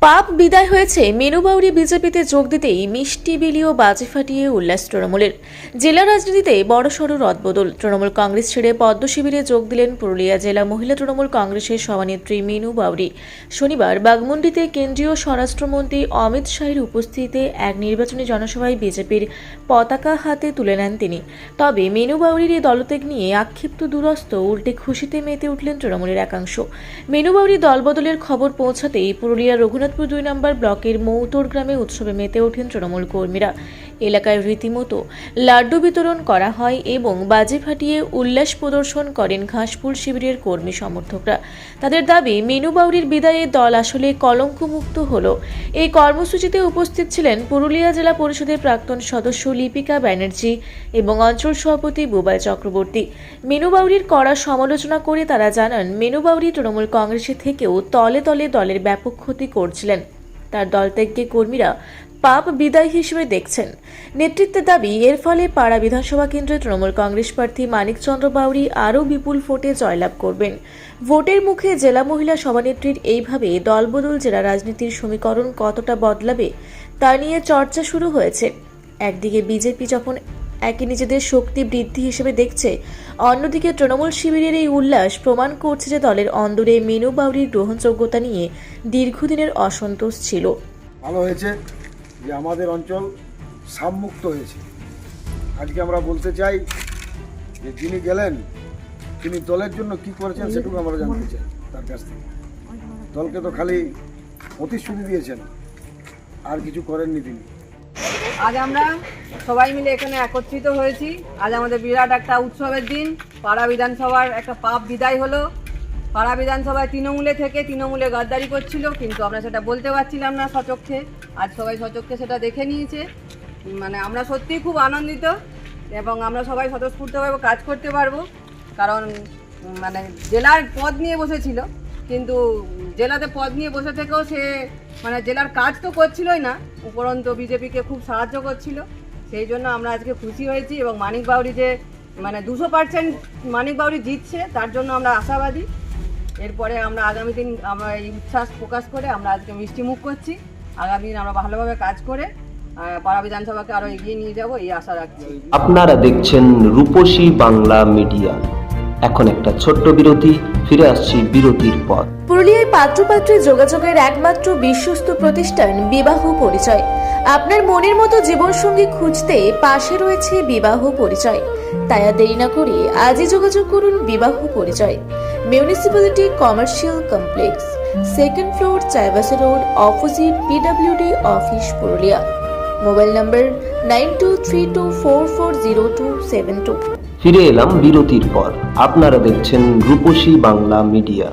পাপ বিদায় হয়েছে। মেনু বাউরি বিজেপিতে যোগ দিতেই মিষ্টি বিলি ও বাজি ফাটিয়ে উল্লাস তৃণমূলের। জেলা রাজনীতিতে বড়সড় রদবদল। তৃণমূল কংগ্রেস ছেড়ে পদ্ম শিবিরে যোগ দিলেন পুরুলিয়া জেলা মহিলা তৃণমূল কংগ্রেসের সভানেত্রী মেনু বাউরি। শনিবার বাগমুন্ডিতে কেন্দ্রীয় স্বরাষ্ট্রমন্ত্রী অমিত শাহের উপস্থিতিতে এক নির্বাচনী জনসভায় বিজেপির পতাকা হাতে তুলে নেন তিনি। তবে মেনু বাউরির এই দলত্যাগ নিয়ে আক্ষিপ্ত দুরস্ত, উল্টে খুশিতে মেতে উঠলেন তৃণমূলের একাংশ। মেনু বাউরি দলবদলের খবর পৌঁছাতেই পুরুলিয়া রঘুনাথপুর 2 নম্বর ব্লকের মৌতর গ্রামে উৎসবে মেতে ওঠেন তৃণমূল কর্মীরা। এলাকায় রীতিমতো লাড্ডু বিতরণ করা হয় এবং বাজি ফাটিয়ে উল্লাস প্রদর্শন করেন ঘাসপুর শিবিরের কর্মী সমর্থকরা। তাদের দাবি, মেনু বাউরির বিদায়ে দল আসলে কলঙ্কমুক্ত হলো। এই কর্মসূচিতে উপস্থিত ছিলেন পুরুলিয়া জেলা পরিষদের প্রাক্তন সদস্য লিপিকা ব্যানার্জি এবং অঞ্চল সভাপতি বুবাই চক্রবর্তী। মেনু বাউরির কড়া সমালোচনা করে তারা জানান, মেনু বাউরি তৃণমূল কংগ্রেসের থেকেও তলে তলে দলের ব্যাপক ক্ষতি করছিলেন। তার দলত্যাগকে কর্মীরা পাপ বিদায় হিসেবে দেখছেন। নেতৃত্বের দাবি, এর ফলে পাড়া বিধানসভা কেন্দ্রে তৃণমূল কংগ্রেস প্রার্থী মানিকচন্দ্র বাউরি আরও বিপুল ভোটে জয়লাভ করবেন। ভোটের মুখে জেলা মহিলা সভানেত্রীর এইভাবে দলবদল জেলা রাজনীতির সমীকরণ কতটা বদলাবে তা নিয়ে চর্চা শুরু হয়েছে। একদিকে বিজেপি যখন একে নিজেদের শক্তি বৃদ্ধি হিসেবে দেখছে, অন্যদিকে তৃণমূল শিবিরের এই উল্লাস প্রমাণ করছে যে দলের অন্দরে মেনু বাউরির গ্রহণযোগ্যতা নিয়ে দীর্ঘদিনের অসন্তোষ ছিল। ভালো হয়েছে যে আমাদের অঞ্চল সাবমুক্ত হয়েছে। আজকে আমরা বলতে চাই যে যিনি গেলেন তিনি দলের জন্য কি করেছেন সেটুকু আমরা জানতে চাই তার কাছ থেকে। দলকে তো খালি প্রতিশ্রুতি দিয়েছেন, আর কিছু করেননি তিনি। আজ আমরা সবাই মিলে এখানে একত্রিত হয়েছি। আজ আমাদের বিরাট একটা উৎসবের দিন। পাড়া বিধানসভার একটা পাপ বিদায় হলো। পাড়া বিধানসভায় তৃণমূলে থেকে তৃণমূলে গাদ্দারি করছিল, কিন্তু আমরা সেটা বলতে পারছিলাম না সচক্ষে। আজ সবাই সচক্ষে সেটা দেখে নিয়েছে। আমরা সত্যিই খুব আনন্দিত এবং আমরা সবাই স্বতঃস্ফূর্তভাবে কাজ করতে পারবো। কারণ জেলার পদ নিয়ে বসেছিল, কিন্তু জেলাতে পদ নিয়ে বসে থেকেও সে জেলার কাজ তো করছিলই না, উপরন্তু বিজেপিকে খুব সাহায্য করছিল। সেই জন্য আমরা আজকে খুশি হয়েছি এবং মানিক বাউরি যে 200% মানিক বাউরি জিতছে, তার জন্য আমরা আশাবাদী। এরপরে আমরা আগামী দিন আমরা এই উচ্ছ্বাস প্রকাশ করে আমরা আজকে মিষ্টি মুখ করছি। আগামী দিন আমরা ভালোভাবে কাজ করে পাড়া বিধানসভাকে আরও এগিয়ে নিয়ে যাব, এই আশা রাখছি। আপনারা দেখছেন রূপসী বাংলা মিডিয়া। এখন একটা ছোট্ট বিরতি, ফিরে আসছি বিরতির পর। পুরুলিয়ায় পাত্রপাত্রী যোগাযোগের একমাত্র বিশ্বস্ত প্রতিষ্ঠান বিবাহ পরিচয়। আপনার মনের মতো জীবনসঙ্গী খুঁজতে পাশে রয়েছে বিবাহ পরিচয়। তাই আর দেরি না করে আজই যোগাযোগ করুন বিবাহ পরিচয়। Municipality commercial complex, 2nd floor, Chaibasa road, opposite PWD office, Purulia. Mobile নম্বর 9232440272। ফিরে এলাম বিরতির পর। আপনারা দেখছেন রূপসী বাংলা মিডিয়া।